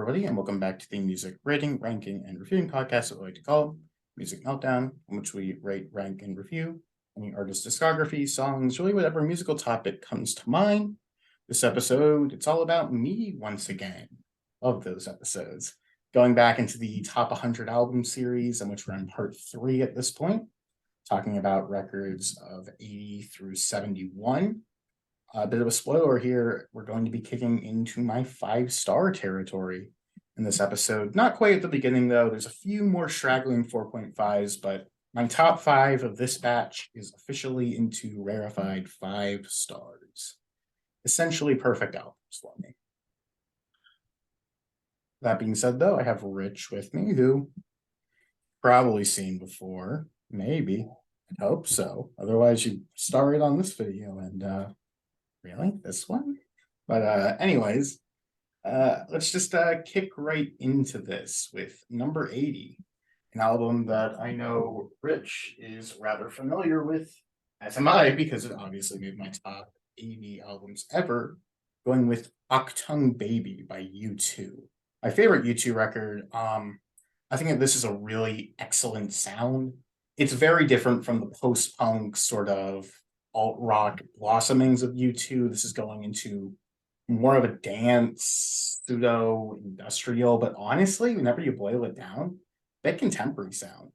everybody, and welcome back to the music rating, ranking, and reviewing podcast that we like to call Music Meltdown, in which we rate, rank, and review any artist discography, songs, really whatever musical topic comes to mind. This episode, it's all about me once again. Love those episodes. Going back into the top 100 album series, in which we're in part 3 at this point, talking about records of 80 through 71. A bit of a spoiler here. We're going to be kicking into my 5-star territory in this episode. Not quite at the beginning, though. There's a few more straggling 4.5s, but my top 5 of this batch is officially into rarefied 5 stars. Essentially perfect albums for me. That being said, though, I have Rich with me, who probably seen before. Maybe. I hope so. Otherwise, you star it on this video and really? This one? But anyways, let's just kick right into this with number 80, an album that I know Rich is rather familiar with, as am I, because it obviously made my top 80 albums ever, going with Octung Baby by U2. My favorite U2 record. I think that this is a really excellent sound. It's very different from the post-punk sort of alt rock blossomings of U2. This is going into more of a dance, pseudo industrial, but honestly, whenever you boil it down, that contemporary sound.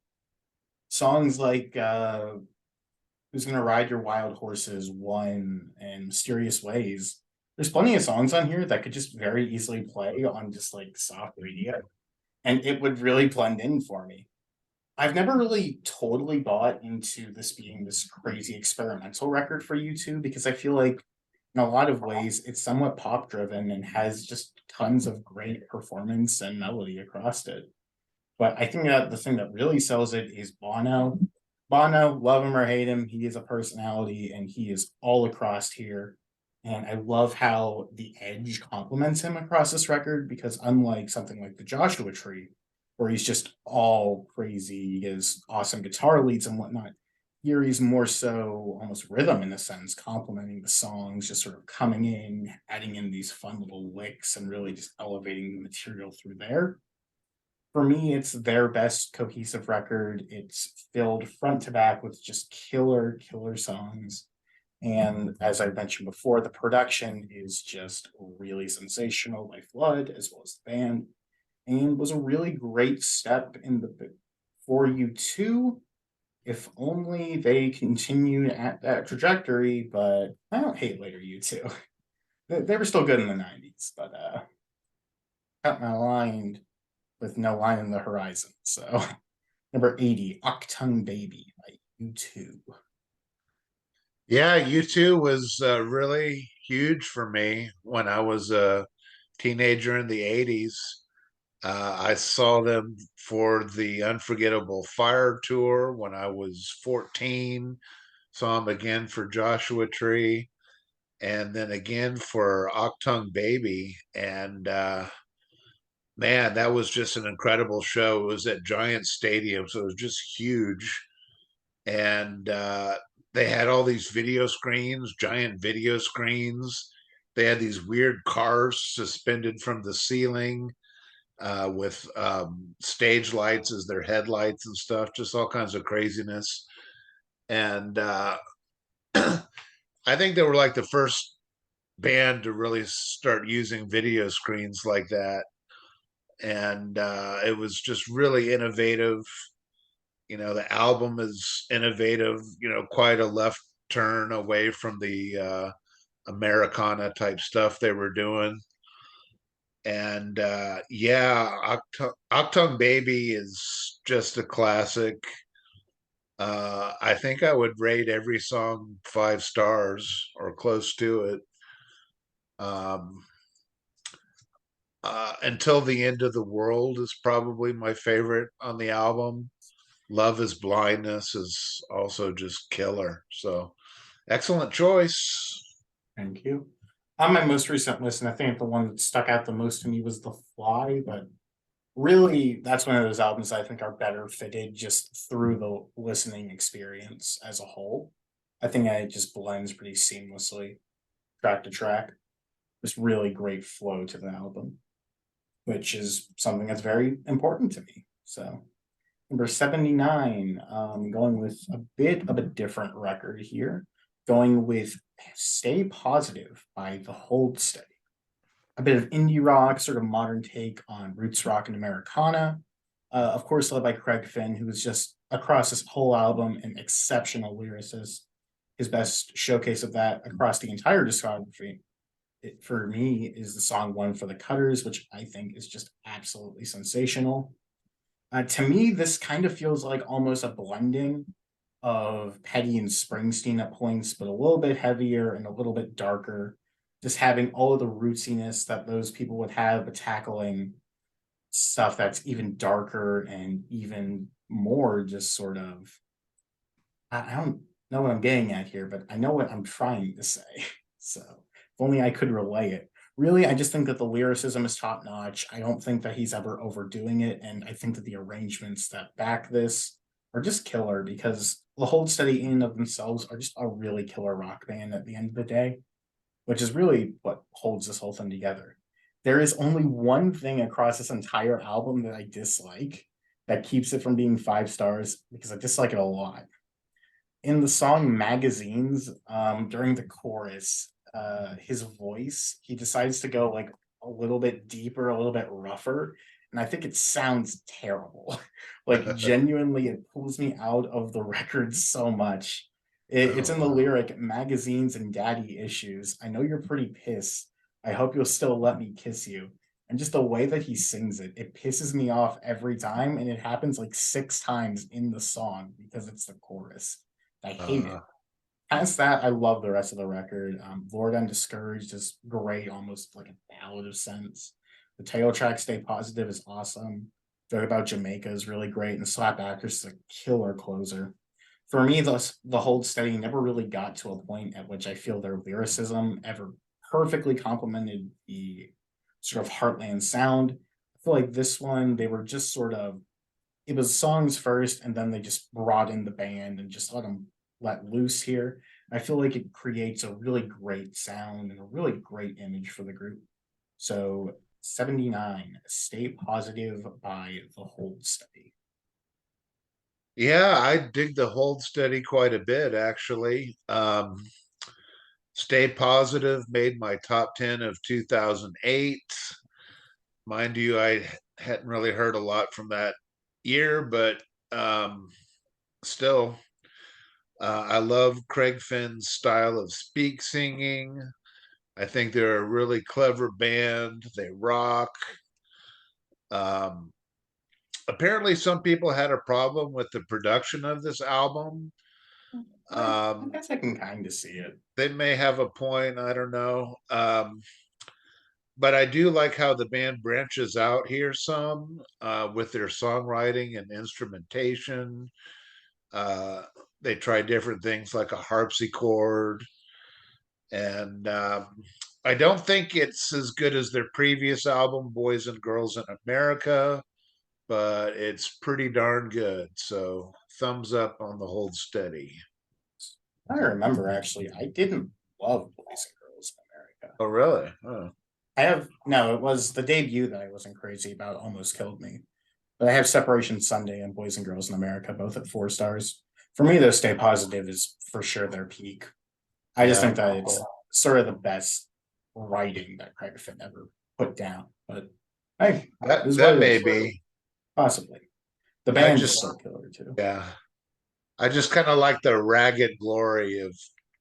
Songs like Who's Gonna Ride Your Wild Horses, One, and Mysterious Ways. There's plenty of songs on here that could just very easily play on just like soft radio, and it would really blend in for me. I've never really totally bought into this being this crazy experimental record for U2 because I feel like in a lot of ways it's somewhat pop driven and has just tons of great performance and melody across it. But I think that the thing that really sells it is Bono. Bono, love him or hate him, he is a personality and he is all across here. And I love how the edge complements him across this record because unlike something like the Joshua Tree, where he's just all crazy, he has awesome guitar leads and whatnot. Here he's more so almost rhythm in a sense, complementing the songs, just sort of coming in, adding in these fun little licks and really just elevating the material through there. For me, it's their best cohesive record. It's filled front to back with just killer songs. And as I mentioned before, the production is just really sensational by Flood as well as the band, and was a really great step in the for U2. If only they continued at that trajectory, but I don't hate later U2. They were still good in the 90s, but cut my line with no line in the horizon. So number 80, Octung Baby by U2. Yeah, U2 was really huge for me when I was a teenager in the 80s. I saw them for the Unforgettable Fire Tour when I was 14, saw them again for Joshua Tree, and then again for Octung Baby. And man, that was just an incredible show. It was at Giant Stadium, so it was just huge. And they had all these video screens, giant video screens. They had these weird cars suspended from the ceiling with stage lights as their headlights and stuff, just all kinds of craziness. And I think they were like the first band to really start using video screens like that. And it was just really innovative. The album is innovative, quite a left turn away from the Americana type stuff they were doing. And yeah, Octung Baby is just a classic. I think I would rate every song 5 stars or close to it. Um, Until the End of the World is probably my favorite on the album. Love is Blindness is also just killer. So excellent choice. Thank you. On my most recent listen, I think the one that stuck out the most to me was The Fly, but really that's one of those albums I think are better fitted just through the listening experience as a whole. I think it just blends pretty seamlessly, track to track. Just really great flow to the album. which is something that's very important to me. So number 79, going with a bit of a different record here, going with Stay Positive by The Hold Steady. A bit of indie rock, sort of modern take on roots rock and Americana. Of course, led by Craig Finn, who is just across this whole album an exceptional lyricist. His best showcase of that across the entire discography, for me, is the song One for the Cutters, which I think is just absolutely sensational. To me, this kind of feels like almost a blending of Petty and Springsteen at points, but a little bit heavier and a little bit darker. Just having all of the rootsiness that those people would have, but tackling stuff that's even darker and even more just sort of. I don't know what I'm getting at here, but I know what I'm trying to say. So if only I could relay it. Really, I just think that the lyricism is top notch. I don't think that he's ever overdoing it. And I think that the arrangements that back this are just killer because the Hold Steady in and of themselves are just a really killer rock band at the end of the day, which is really what holds this whole thing together. There is only one thing across this entire album that I dislike that keeps it from being 5 stars because I dislike it a lot. In the song Magazines, during the chorus, his voice, he decides to go like a little bit deeper, a little bit rougher, and I think it sounds terrible. Like genuinely, it pulls me out of the record so much. It's Oh, in the wow. lyric magazines and daddy issues. I know you're pretty pissed. I hope you'll still let me kiss you. And just the way that he sings it, it pisses me off every time. And it happens like 6 times in the song because it's the chorus. I hate Uh, it. Past that, I love the rest of the record. Lord Undiscouraged is great, almost like a ballad of sense. The title track, Stay Positive, is awesome. Joke About Jamaica is really great, and Slap Actress is a killer closer. For me, the Hold Steady never really got to a point at which I feel their lyricism ever perfectly complemented the sort of Heartland sound. I feel like this one, they were just sort of, it was songs first, and then they just brought in the band and just let them let loose here. I feel like it creates a really great sound and a really great image for the group. So 79, Stay Positive by The Hold Steady. yeah, I dig the hold steady quite a bit, actually. Stay Positive made my top 10 of 2008. Mind you, I hadn't really heard a lot from that year, but still, I love Craig Finn's style of speak singing. I think they're a really clever band. They rock. Um, Apparently, some people had a problem with the production of this album. I Um, guess I can kind of see it. they may have a point. I don't know. But I do like how the band branches out here some with their songwriting and instrumentation. Uh, they try different things like a harpsichord, and I don't think it's as good as their previous album, Boys and Girls in America, but it's pretty darn good. So thumbs up on the Hold Steady. I remember actually, I didn't love Boys and Girls in America. Oh, really? Oh. I have no, it was the debut that I wasn't crazy about, almost killed me. But I have Separation Sunday and Boys and Girls in America, both at 4 stars. For me, though, Stay Positive is for sure their peak. I just Yeah, think that it's sort of the best writing that Craig Finn ever put down. But hey, this that is what that it may is. be. Possibly. The I band is just still killer too, yeah, I just kind of like the ragged glory of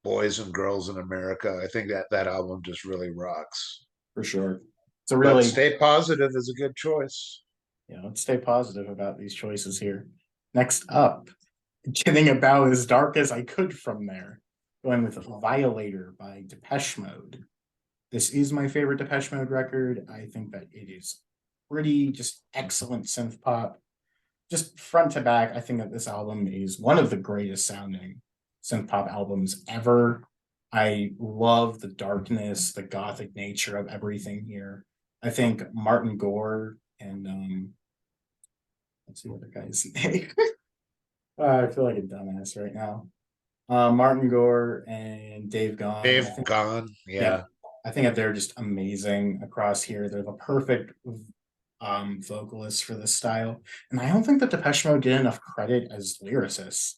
Boys and Girls in America. I think that album just really rocks. for sure. It's a But really, Stay Positive is a good choice. let's stay positive about these choices here. Next up, getting about as dark as I could from there, going with Violator by Depeche Mode. This is my favorite Depeche Mode record. I think that it is pretty just excellent synth pop. Just front to back, I think that this album is one of the greatest sounding synth pop albums ever. I love the darkness, the gothic nature of everything here. I think Martin Gore and what's the other guy's name? I feel like a dumbass right now. Martin Gore and Dave Gahan. Dave Gone, Yeah, yeah. I think that they're just amazing across here. They're the perfect vocalists for this style. And I don't think that Depeche Mode get enough credit as lyricists.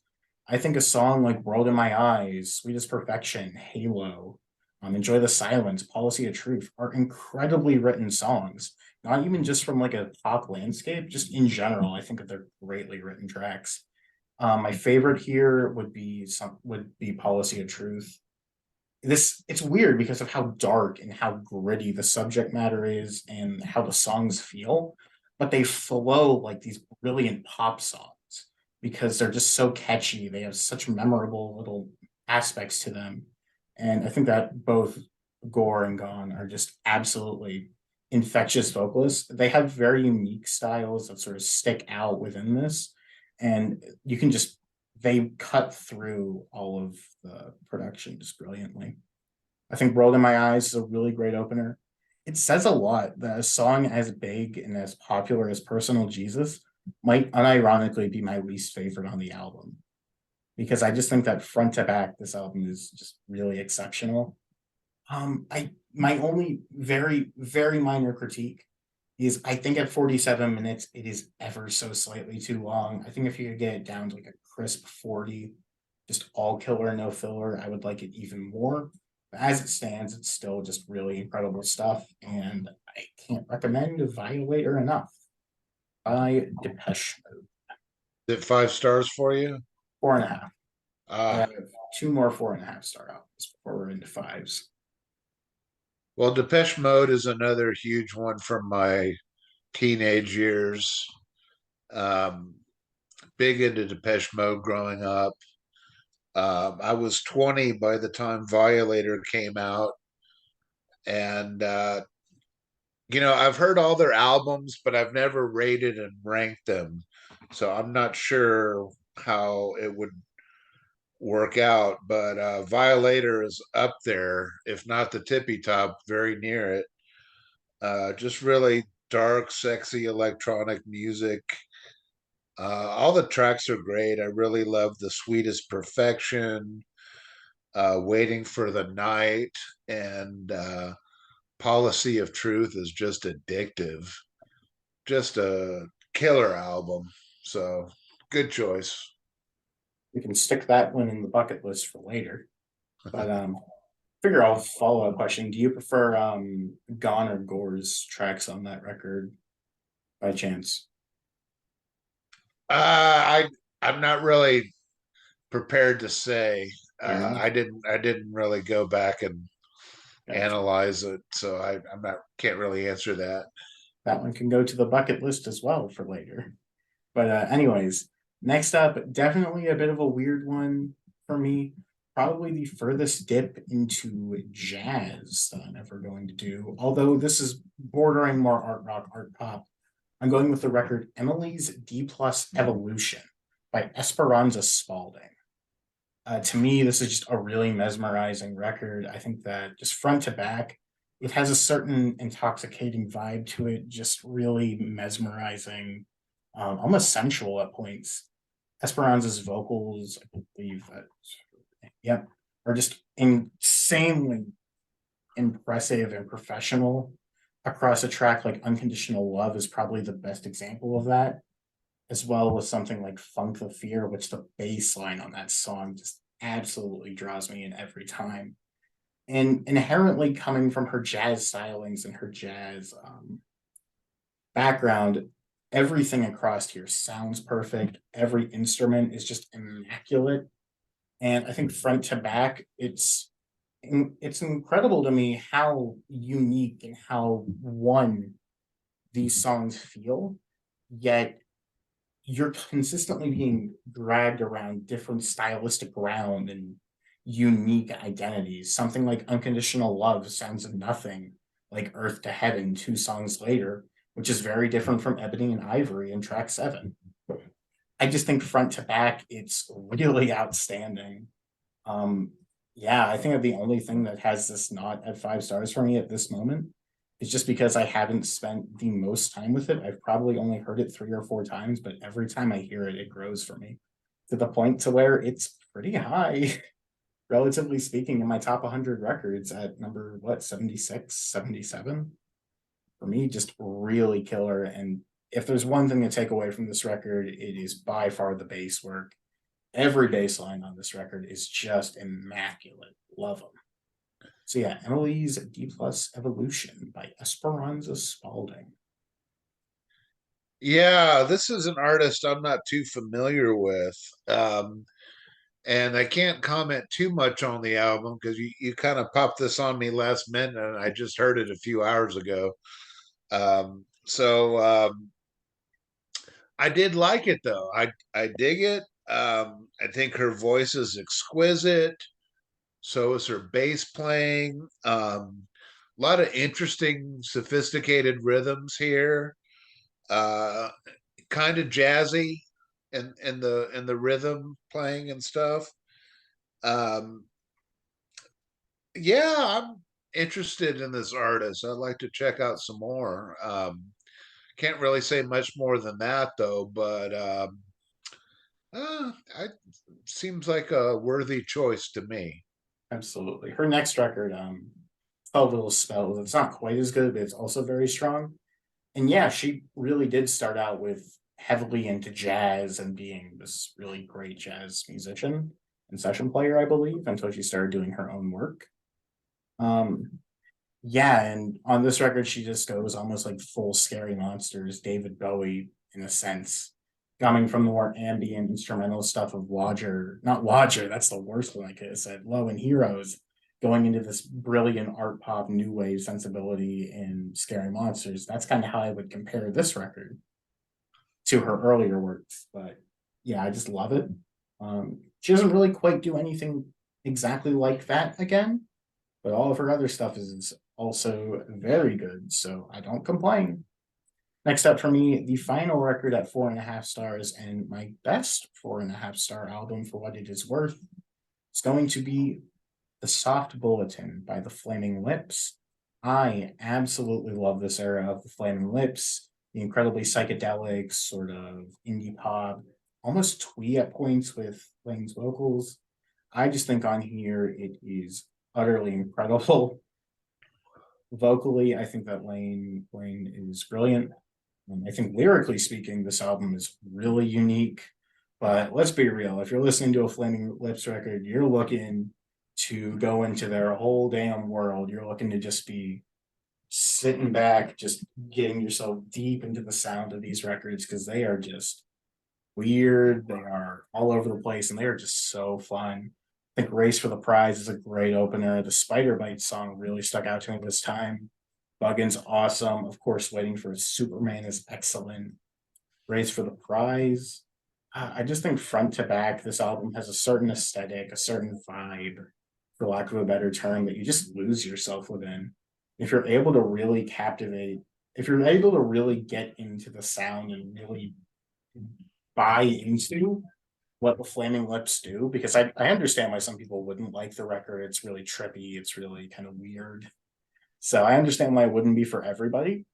I think a song like World in My Eyes, Sweet as Perfection, Halo, Enjoy the Silence, Policy of Truth are incredibly written songs. Not even just from like a pop landscape, just in general. I think that they're greatly written tracks. My favorite here would be Policy of Truth. This it's weird because of how dark and how gritty the subject matter is and how the songs feel, but they flow like these brilliant pop songs because they're just so catchy. They have such memorable little aspects to them. And I think that both Gore and Gone are just absolutely infectious vocalists. They have very unique styles that sort of stick out within this. And you can just they cut through all of the production just brilliantly. I think World in My Eyes is a really great opener. It says a lot that a song as big and as popular as Personal Jesus might unironically be my least favorite on the album because I just think that front to back, this album is just really exceptional. I my only very minor critique is I think at 47 minutes it is ever so slightly too long. I think if you could get it down to like a crisp 40, just all killer, no filler, I would like it even more. But as it stands, it's still just really incredible stuff, and I can't recommend Violator enough by Depeche Mode. Is it 5 stars for you? 4.5. I Ah, have two more 4.5 star albums before we're into fives. well, Depeche Mode is another huge one from my teenage years. Um, Big into Depeche Mode growing up. I was 20 by the time Violator came out, and I've heard all their albums, but I've never rated and ranked them, so I'm not sure how it would work out. But Violator is up there, if not the tippy top, very near it. Just really dark, sexy electronic music. All the tracks are great. I really love The Sweetest Perfection, Waiting for the Night, and Policy of Truth is just addictive. Just a killer album. So good choice. We can stick that one in the bucket list for later. But figure I'll follow up question. Do you prefer Gone or Gore's tracks on that record by chance? I I'm not really prepared to say. Fair enough. I didn't really go back and Gotcha. analyze it, so I'm not can't really answer that. That one can go to the bucket list as well for later. But anyways, next up, definitely a bit of a weird one for me. Probably the furthest dip into jazz that I'm ever going to do. Although this is bordering more art rock, art pop. I'm going with the record Emily's D Plus Evolution by Esperanza Spalding. To me, this is just a really mesmerizing record. I think that just front to back, it has a certain intoxicating vibe to it, just really mesmerizing, almost sensual at points. Esperanza's vocals, I believe that, yep, are just insanely impressive and professional across a track like Unconditional Love is probably the best example of that, as well as something like Funk the Fear, which the bass line on that song just absolutely draws me in every time. And inherently coming from her jazz stylings and her jazz background, everything across here sounds perfect. Every instrument is just immaculate. And I think front to back, it's incredible to me how unique and how one these songs feel, yet you're consistently being dragged around different stylistic ground and unique identities. Something like Unconditional Love sounds nothing like Earth to Heaven 2 songs later, which is very different from Ebony and Ivory in track 7. I just think front to back, it's really outstanding. Um, yeah, I think that the only thing that has this not at 5 stars for me at this moment is just because I haven't spent the most time with it. I've probably only heard it 3 or 4 times, but every time I hear it, it grows for me to the point to where it's pretty high, relatively speaking, in my top 100 records at number, what, 76, 77. for me, just really killer. And if there's one thing to take away from this record, it is by far the bass work. Every bass line on this record is just immaculate. Love them. So yeah, Emily's D Plus Evolution by Esperanza Spalding. Yeah, this is an artist I'm not too familiar with. Um, and I can't comment too much on the album because you kind of popped this on me last minute and I just heard it a few hours ago. So I did like it though. I dig it. I think her voice is exquisite. So is her bass playing. A lot of interesting, sophisticated rhythms here. Uh, Kind of jazzy in the rhythm playing and stuff. Um, yeah, I'm interested in this artist. I'd like to check out some more. Can't really say much more than that though, but I seems like a worthy choice to me. Absolutely. Her next record, called Little Spells. It's not quite as good, but it's also very strong. And yeah, she really did start out with heavily into jazz and being this really great jazz musician and session player, I believe, until she started doing her own work. Um, yeah, and on this record, she just goes almost like full scary monsters, David Bowie in a sense, coming from the more ambient instrumental stuff of Lodger, not Lodger, that's the worst one I could have said, Low and Heroes, going into this brilliant art pop new wave sensibility in Scary Monsters. That's kind of how I would compare this record to her earlier works. But yeah, I just love it. She doesn't really quite do anything exactly like that again, but all of her other stuff is also very good, so I don't complain. Next up for me, the final record at 4.5 stars, and my best 4.5 star album for what it is worth. It's going to be The Soft Bulletin by the Flaming Lips. I absolutely love this era of the Flaming Lips, the incredibly psychedelic, sort of indie pop, almost twee at points with Lane's vocals. I just think on here it is utterly incredible. Vocally, I think that Lane is brilliant. I think lyrically speaking, this album is really unique. But let's be real, if you're listening to a Flaming Lips record, you're looking to go into their whole damn world. You're looking to just be sitting back, just getting yourself deep into the sound of these records because they are just weird. They are all over the place and they are just so fun. I think Race for the Prize is a great opener. The Spider Bite song really stuck out to me this time. Buggin's awesome. Of course, Waiting for Superman is excellent. Race for the Prize. I just think front to back, this album has a certain aesthetic, a certain vibe, for lack of a better term, that you just lose yourself within. If you're able to really captivate, if you're able to really get into the sound and really buy into what the Flaming Lips do, because I understand why some people wouldn't like the record. It's really trippy, it's really kind of weird. So I understand why it wouldn't be for everybody.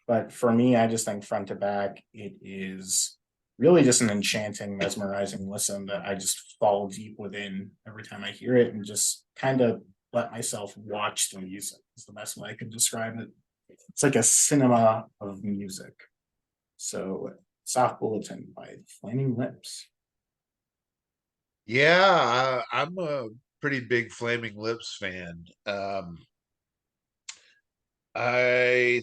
But for me, I just think front to back, it is really just an enchanting, mesmerizing listen that I just fall deep within every time I hear it and just kind of let myself watch the music is the best way I could describe it. It's like a cinema of music. So Soft Bulletin by Flaming Lips. Yeah, I'm a pretty big Flaming Lips fan. I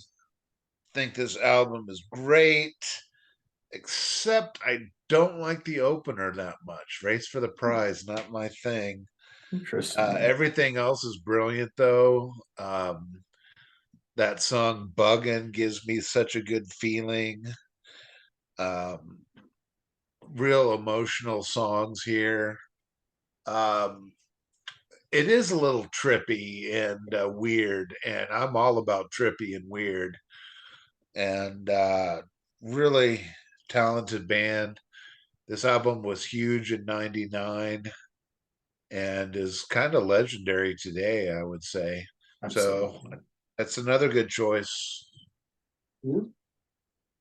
think this album is great, except I don't like the opener that much. Race for the Prize, not my thing. Interesting. Everything else is brilliant, though. That song "Buggin" gives me such a good feeling. Um, Real emotional songs here. Um, it is a little trippy and weird, and I'm all about trippy and weird. And really talented band. This album was huge in '99 and is kind of legendary today, I would say. So Absolutely. that's another good choice.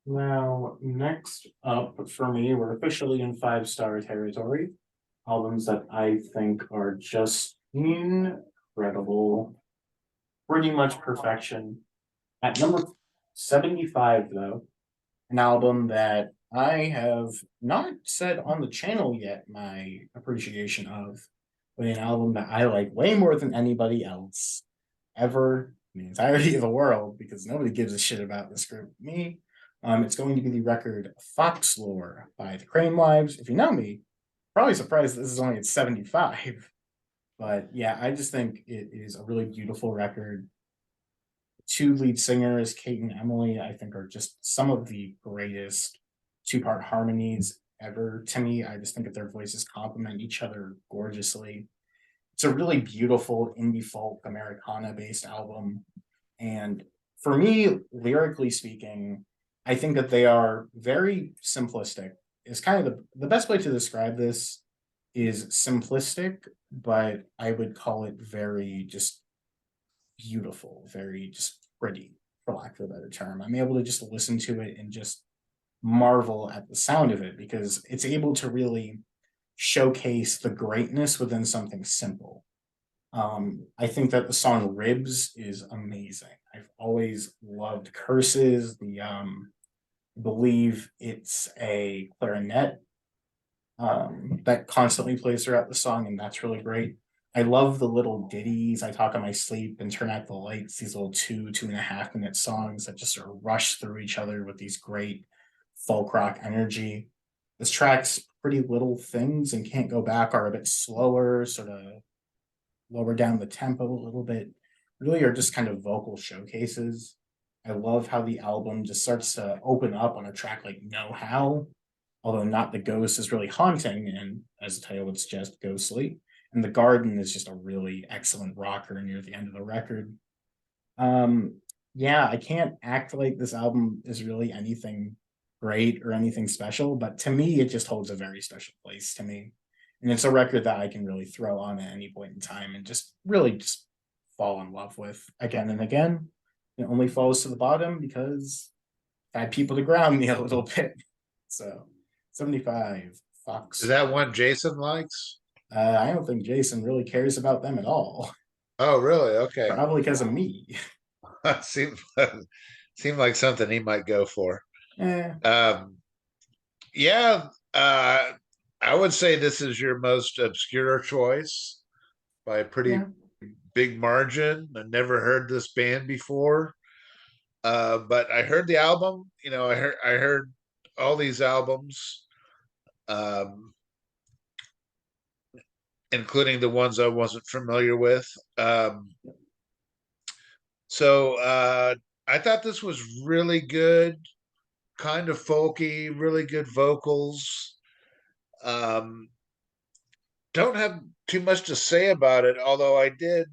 Now, next up for me, we're officially in 5 star territory. Albums that I think are just incredible, pretty much perfection. At number 75 though, an album that I have not said on the channel yet my appreciation of, but an album that I like way more than anybody else ever in the entirety of the world because nobody gives a shit about this group. Me, it's going to be the record Fox Lore by the Crane Wives. If you know me, probably surprised this is only at 75. But yeah, I just think it is a really beautiful record. Two lead singers, Kate and Emily, I think are just some of the greatest two-part harmonies ever to me. I just think that their voices complement each other gorgeously. It's a really beautiful indie folk Americana based album. And for me, lyrically speaking, I think that they are very simplistic. It's kind of the best way to describe this is simplistic, but I would call it very just beautiful, very just pretty, for lack of a better term. I'm able to just listen to it and just marvel at the sound of it because it's able to really showcase the greatness within something simple. I think that the song Ribs is amazing. I've always loved Curses. I believe it's a clarinet that constantly plays throughout the song, and that's really great. I love the little ditties. I talk in my sleep and turn out the lights, these little 2.5 minute songs that just sort of rush through each other with these great folk rock energy. This track's Pretty Little Things and Can't Go Back are a bit slower, sort of lower down the tempo a little bit, really are just kind of vocal showcases. I love how the album just starts to open up on a track like Know How, although Not the Ghost is really haunting, and as the title would suggest, ghostly. And The Garden is just a really excellent rocker near the end of the record. Um, yeah, I can't act like this album is really anything great or anything special, but to me, it just holds a very special place to me. And it's a record that I can really throw on at any point in time and just really just fall in love with again and again. It only falls to the bottom because I had people to ground me a little bit. So 75, Is Fox. that one Jason likes? I don't think Jason really cares about them at all. Oh, really? Okay. Probably because of me. seemed seemed like something he might go for. Eh, Um, yeah, I would say this is your most obscure choice by a pretty yeah. big margin. I never heard this band before, but I heard the album. You know, I heard all these albums, um, including the ones I wasn't familiar with. Um, so I thought this was really good, kind of folky, really good vocals. Um, don't have too much to say about it, although I did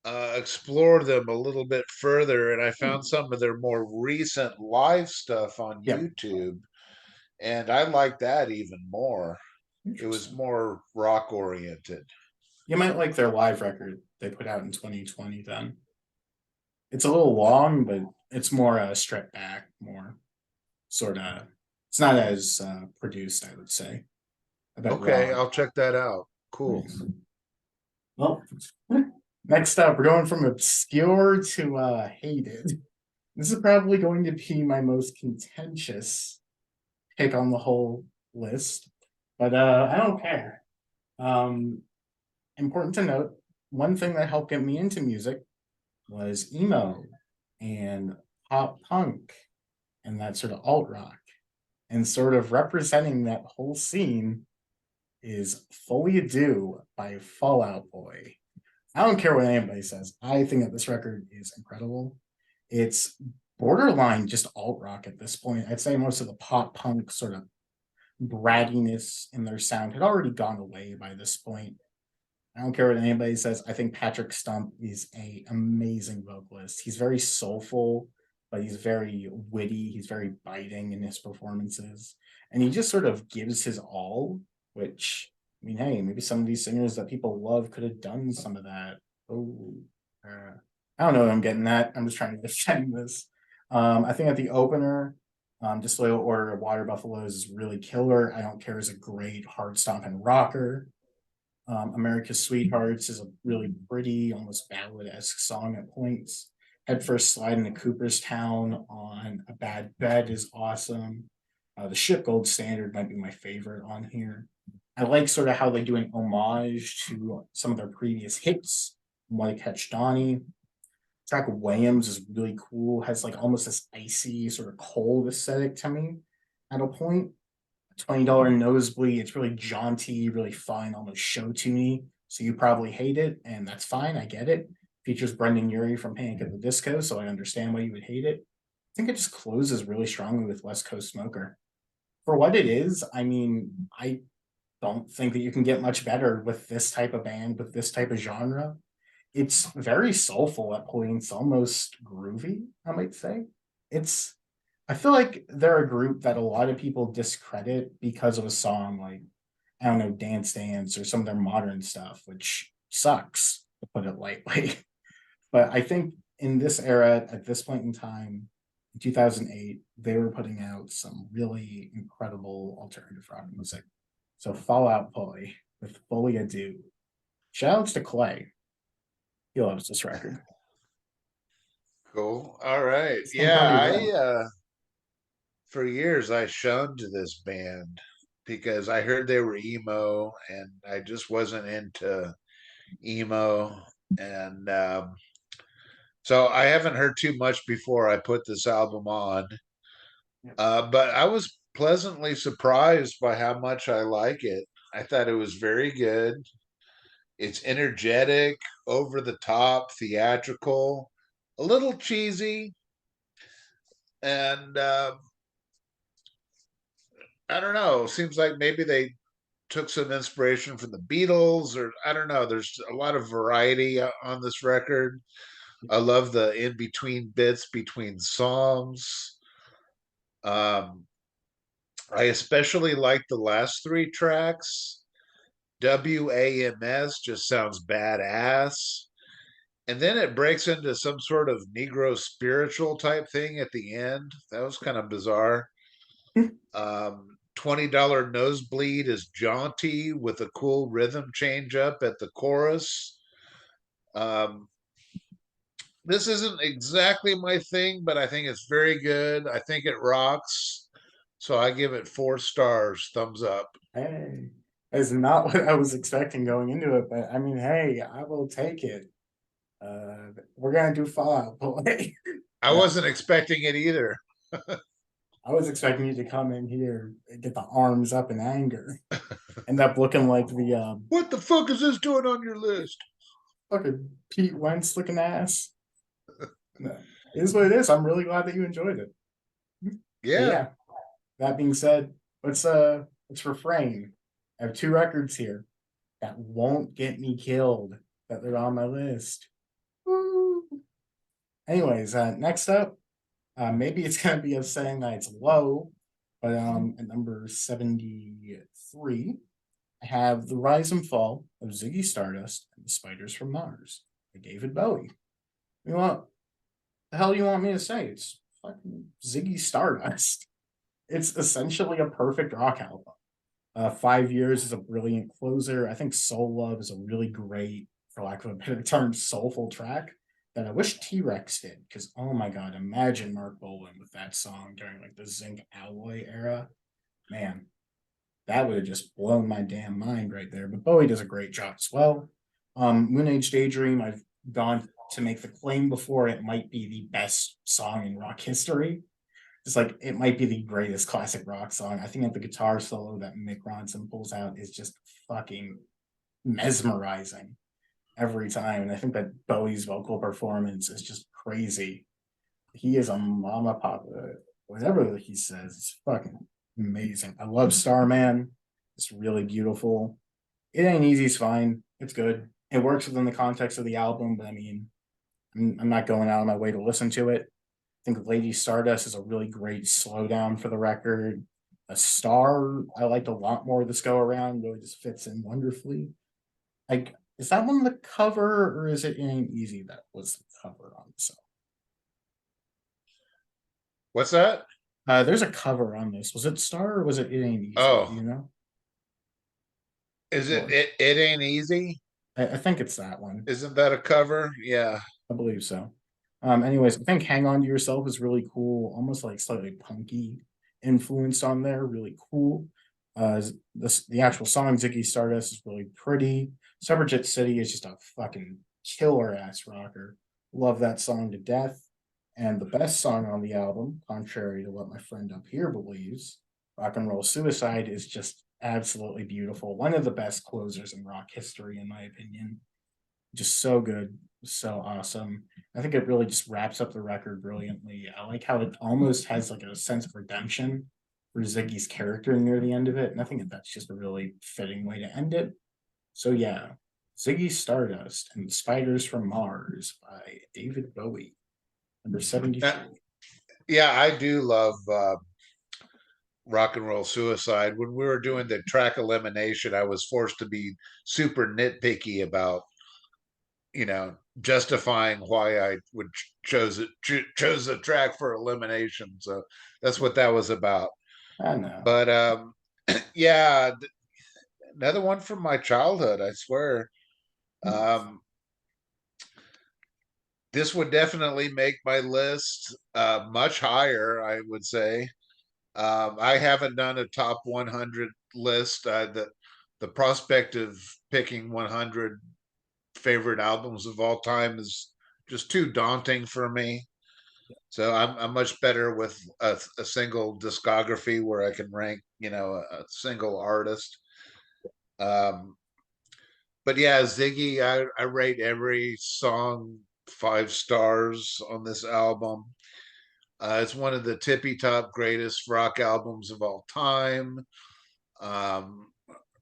explore them a little bit further, and I found Hmm. some of their more recent live stuff on Yep. YouTube, and I liked that even more. It was Interesting. more rock oriented. You might like their live record they put out in 2020 then. It's a little long, but it's more stripped back, more sort of, it's not as produced, I would say. A bit Okay, raw. I'll check that out. Cool. Nice. Well, next up, we're going from obscure to hated. This is probably going to be my most contentious pick on the whole list, but I don't care. Um, Important to note, one thing that helped get me into music was emo and pop punk and that sort of alt rock. And sort of representing that whole scene is Fully Ado by Fallout Boy. I don't care what anybody says. I think that this record is incredible. It's borderline just alt rock at this point. I'd say most of the pop punk sort of brattiness in their sound had already gone away by this point. I don't care what anybody says. I think Patrick Stump is a amazing vocalist. He's very soulful, but he's very witty. He's very biting in his performances, and he just sort of gives his all. Which, I mean, hey, maybe some of these singers that people love could have done some of that. Oh, I don't know what I'm getting at. I'm just trying to defend this. I think at the opener, Disloyal Order of Water Buffaloes is really killer. I Don't Care is a great hard stomping rocker. America's Sweethearts is a really pretty, almost ballad esque song at points. Head First Slide into Cooperstown on a Bad Bed is awesome. The Ship Gold Standard might be my favorite on here. I like sort of how they do an homage to some of their previous hits, like Catch Donnie. Track Williams is really cool, has like almost this icy, sort of cold aesthetic to me at a point. $20 nosebleed, it's really jaunty, really fun, almost show tuney. So you probably hate it, and that's fine. I get it. Features Brendan Urie from Panic at the Disco, so I understand why you would hate it. I think it just closes really strongly with West Coast Smoker. For what it is, I mean, I don't think that you can get much better with this type of band, with this type of genre. It's very soulful at points, almost groovy, I might say. It's I feel like they're a group that a lot of people discredit because of a song like, I don't know, Dance Dance or some of their modern stuff, which sucks, to put it lightly. But I think in this era, at this point in time, in 2008, they were putting out some really incredible alternative rock music. So Fallout Boy with Fully Ado. Shout to Clay. He loves this record. Cool. All right. It's done Yeah, pretty well. for years I shunned this band because I heard they were emo and I just wasn't into emo. And so I haven't heard too much before I put this album on. But I was pleasantly surprised by how much I like it. I thought it was very good. It's energetic, over the top, theatrical, a little cheesy, and I don't know. Seems like maybe they took some inspiration from the Beatles, or I don't know. There's a lot of variety on this record. I love the in between bits between songs. Um, I especially like the last three tracks. WAMS just sounds badass. And then it breaks into some sort of Negro spiritual type thing at the end. That was kind of bizarre. $20 nosebleed is jaunty with a cool rhythm change up at the chorus. Um, this isn't exactly my thing, but I think it's very good. I think it rocks. So I give it 4 stars, thumbs up. Hey, it's not what I was expecting going into it, but I mean, hey, I will take it. We're gonna do Fallout Boy. I No, wasn't expecting it either. I was expecting you to come in here and get the arms up in anger, end up looking like the What the fuck is this doing on your list? fucking Pete Wentz looking ass. No, it is what it is. I'm really glad that you enjoyed it. But Yeah, yeah, that being said, let's refrain. I have two records here that won't get me killed that they're on my list. Woo. Anyways, next up, maybe it's gonna be us saying that it's low, but at number 73, I have The Rise and Fall of Ziggy Stardust and the Spiders from Mars by David Bowie. You want the hell do you want me to say? It's fucking Ziggy Stardust. It's essentially a perfect rock album. 5 Years is a brilliant closer. I think Soul Love is a really great, for lack of a better term, soulful track that I wish T Rex did. Because oh my god, imagine Mark Bolan with that song during like the Zinc Alloy era. Man, that would have just blown my damn mind right there. But Bowie does a great job as well. Moon Age Daydream, I've gone to make the claim before it might be the best song in rock history. It's like it might be the greatest classic rock song. I think that the guitar solo that Mick Ronson pulls out is just fucking mesmerizing every time. And I think that Bowie's vocal performance is just crazy. He is a mama papa. Whatever he says, it's fucking amazing. I love Starman. It's really beautiful. It Ain't Easy's fine. It's good. It works within the context of the album, but I mean, I'm not going out of my way to listen to it. I think Lady Stardust is a really great slowdown for the record. A Star, I liked a lot more this go around, really just fits in wonderfully. Like, is that one the cover or is it Ain't Easy that was the cover on the song? what's that? There's a cover on this. Was it Star or was it Ain't Easy? Do Oh, you know? is it Or it ain't easy? I think it's that one. Isn't that a cover? Yeah. I believe so. Anyways, I think Hang On to Yourself is really cool, almost like slightly punky influence on there, really cool. The actual song Ziggy Stardust is really pretty. Suffragette City is just a fucking killer ass rocker. Love that song to death. And the best song on the album, contrary to what my friend up here believes, Rock and Roll Suicide is just absolutely beautiful. One of the best closers in rock history, in my opinion. Just so good, so awesome. I think it really just wraps up the record brilliantly. I like how it almost has like a sense of redemption for Ziggy's character near the end of it. And I think that's just a really fitting way to end it. So yeah, Ziggy Stardust and the Spiders from Mars by David Bowie, number Yeah, 73. yeah, I do love rock and roll suicide. When we were doing the track elimination, I was forced to be super nitpicky about, justifying why I would chose a track for elimination. So that's what that was about. I know. But yeah, another one from my childhood, I swear. Um, this would definitely make my list much higher, I would say. I haven't done a top 100 list. The prospect of picking 100 favorite albums of all time is just too daunting for me. So I'm much better with a single discography where I can rank, a single artist. Um, but yeah, Ziggy, I rate every song 5 stars on this album. It's one of the tippy top greatest rock albums of all time. Um,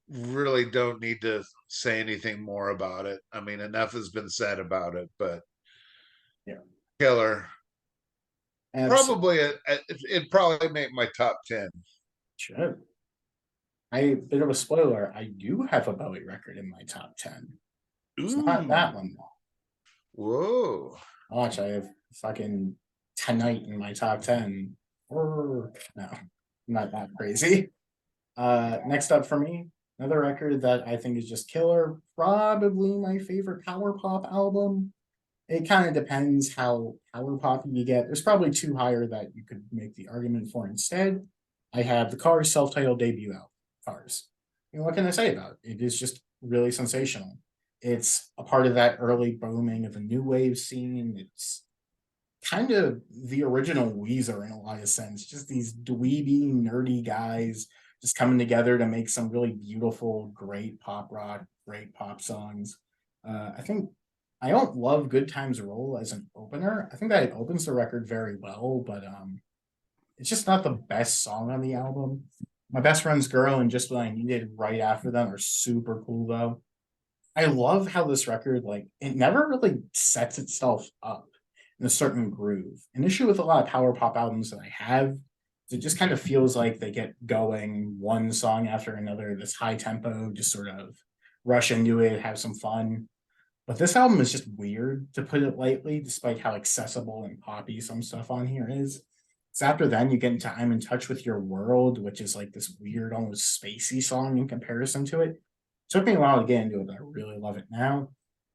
really don't need to say anything more about it. I mean, enough has been said about it, but Yeah, killer. absolutely. Probably, it'd probably make my top 10. Should. I bit of a spoiler. I do have a Bowie record in my top 10. It's not that Ooh, one though. whoa. Watch, I have fucking Tonight in my top 10. No, not that crazy. Next up for me, another record that I think is just killer. Probably my favorite power pop album. It kind of depends how power pop you get. There's probably two higher that you could make the argument for instead. I have the Cars self-titled debut album, Cars. What can I say about it? It is just really sensational. It's a part of that early booming of the new wave scene. It's kind of the original Weezer in a lot of sense. Just these dweeby, nerdy guys just coming together to make some really beautiful, great pop rock, great pop songs. I think I don't love Good Times Roll as an opener. I think that it opens the record very well, but it's just not the best song on the album. My Best Friend's Girl and Just What I Needed right after them are super cool though. I love how this record, like, it never really sets itself up in a certain groove. An issue with a lot of power pop albums that I have is it just kind of feels like they get going one song after another, this high tempo, just sort of rush into it, have some fun. But this album is just weird, to put it lightly, despite how accessible and poppy some stuff on here is. So after then, you get into I'm in Touch with Your World, which is like this weird, almost spacey song in comparison to it. Took me a while to get into it, but I really love it now.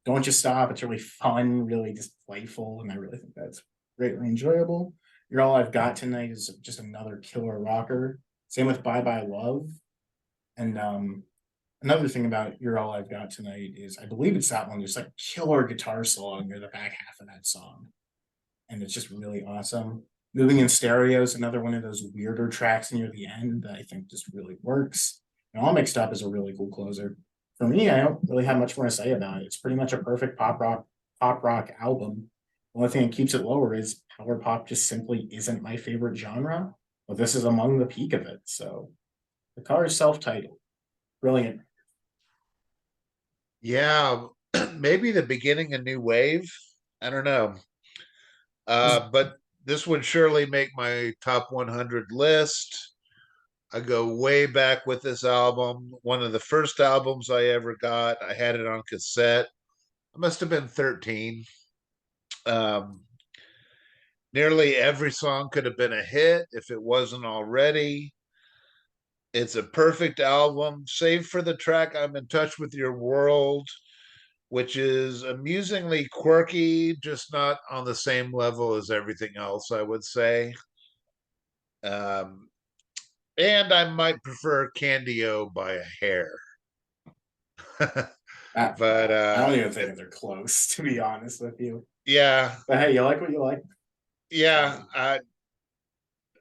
Don't Just Stop. It's really fun, really just playful, and I really think that's greatly enjoyable. You're All I've Got Tonight is just another killer rocker. Same with Bye Bye Love. And another thing about You're All I've Got Tonight is I believe it's that one. There's like killer guitar solo near the back half of that song. And it's just really awesome. Moving in Stereo is another one of those weirder tracks near the end that I think just really works. And All Mixed Up is a really cool closer. For me, I don't really have much more to say about it. It's pretty much a perfect pop rock album. The only thing that keeps it lower is power pop just simply isn't my favorite genre, but this is among the peak of it. So the car is self-titled. Brilliant. Yeah, maybe the beginning of new wave. I don't know. This But this would surely make my top 100 list. I go way back with this album. One of the first albums I ever got. I had it on cassette. I must have been 13. Um, Nearly every song could have been a hit if it wasn't already. It's a perfect album, save for the track I'm in Touch with Your World. which is amusingly quirky, just not on the same level as everything else, I would say. Um, and I might prefer Candy-O by a hair. I, but I don't even think they're close, to be honest with you. yeah, But hey, you like what you like. yeah, So,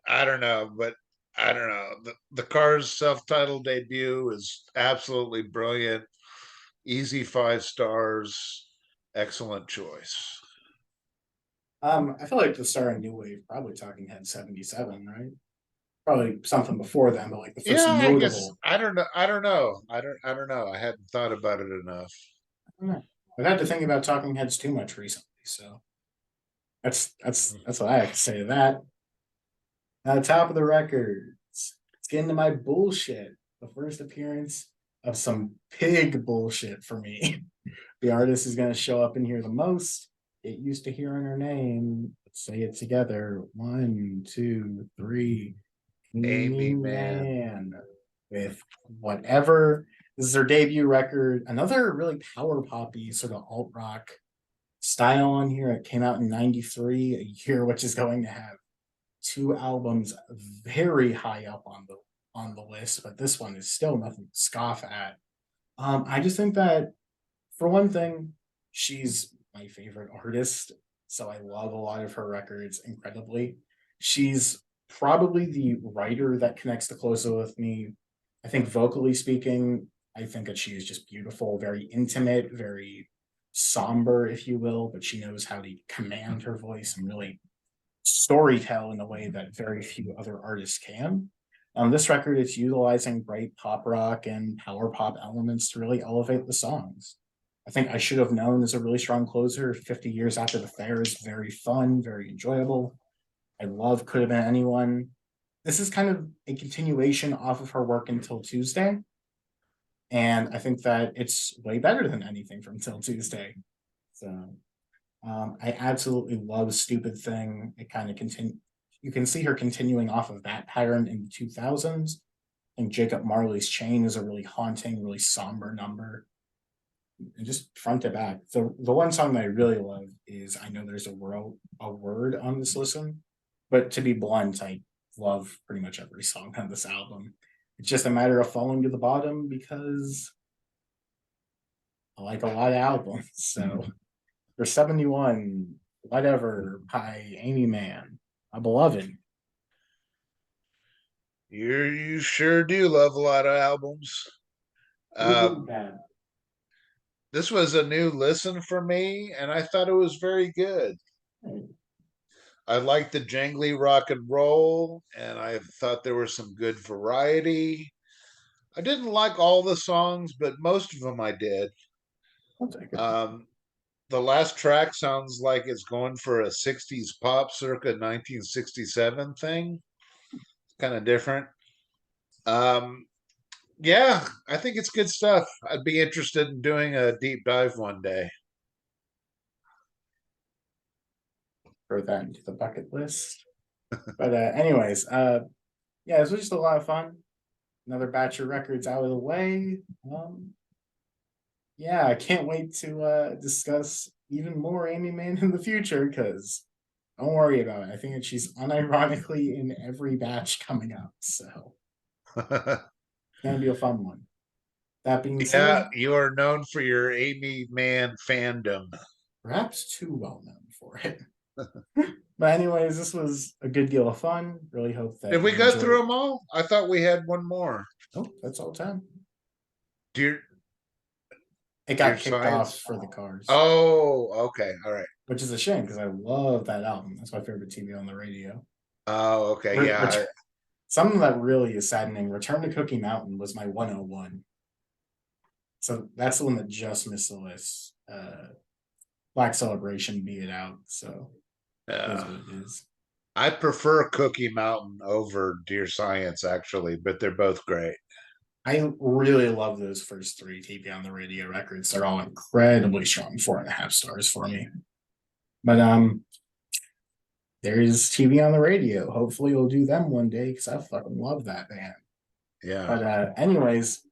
I don't know, but I don't know. The Cars self-titled debut is absolutely brilliant. Easy 5 stars. Excellent choice. I feel like the star in New Wave, probably Talking Head 77, right? Probably something before then, but like the first Yeah, I guess notable. I don't know. I don't know. I don't know. I hadn't thought about it enough. I don't know. I've had to think about Talking Heads too much recently, so that's what I have to say to that. Top of the records. Let's get into my bullshit. The first appearance of some pig bullshit for me. The artist is going to show up in here the most. Get used to hearing her name. Let's say it together. One, two, three. Amy, man. Man. With whatever. This is her debut record. Another really power poppy sort of alt rock style on here. It came out in '93, a year which is going to have two albums very high up on the list, but this one is still nothing to scoff at. I just think that for one thing, she's my favorite artist, so I love a lot of her records incredibly. She's probably the writer that connects the closest with me. I think vocally speaking, I think that she is just beautiful, very intimate, very somber, if you will, but she knows how to command her voice and really storytell in a way that very few other artists can. This record is utilizing bright pop rock and power pop elements to really elevate the songs. I think I Should Have Known is a really strong closer. 50 Years After the Fair is very fun, very enjoyable. I love Could Have Been Anyone. This is kind of a continuation off of her work Until Tuesday. And I think that it's way better than anything from Till Tuesday. So I absolutely love Stupid Thing. It kind of continue. You can see her continuing off of that pattern in the 2000s. And Jacob Marley's Chain is a really haunting, really somber number. And just front to back. The one song that I really love is I Know There's a Word on this listen. But to be blunt, I love pretty much every song on this album. It's just a matter of falling to the bottom because I like a lot of albums. So for 71, whatever, by Amy Mann, a beloved. You sure do love a lot of albums. Pretty Um, bad. this was a new listen for me, and I thought it was very good. I liked the jangly rock and roll, and I thought there was some good variety. I didn't like all the songs, but most of them I did. I'll take it. Um, the last track sounds like it's going for a 60s pop circa 1967 thing. It's kind of different. Um, yeah, I think it's good stuff. I'd be interested in doing a deep dive one day. Throw that into the bucket list. But anyways, yeah, this was just a lot of fun. Another batch of records out of the way. Yeah, I can't wait to discuss even more Amy Mann in the future because don't worry about it. I think that she's unironically in every batch coming up. So it's gonna be a fun one. That being Yeah, said, you are known for your Amy Mann fandom. perhaps too well known for it. But anyways, this was a good deal of fun. Really hope Did that we you go through enjoyed. them all? I thought we had one more. Oh, that's all time. Dear It Dear got kicked off Science. for the Cars, Oh, okay. All right. which is a shame because I love that album. That's my favorite TV on the radio. Oh, okay. Re- Yeah. ret- Something that really is saddening. Return to Cookie Mountain was my 101. So that's the one that just missed the list. Black Celebration beat it out. So it is what it is. I prefer Cookie Mountain over Dear Science, actually, but they're both great. I really love those first three TV on the radio records. They're all incredibly strong, 4.5 stars for me. But there's TV on the radio. Hopefully we'll do them one day because I fucking love that band. Yeah. But anyways,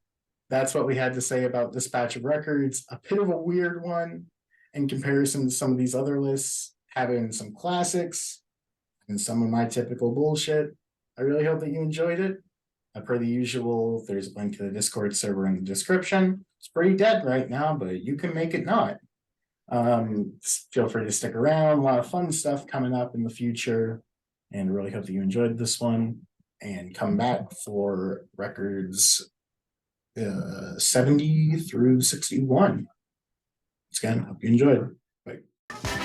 that's what we had to say about this batch of records. A bit of a weird one in comparison to some of these other lists, having some classics and some of my typical bullshit. I really hope that you enjoyed it. Per the usual, there's a link to the Discord server in the description. It's pretty dead right now, but you can make it not. Feel free to stick around. A lot of fun stuff coming up in the future. And really hope that you enjoyed this one. And come back for records 70 through 61. Once again, hope you enjoyed. Bye.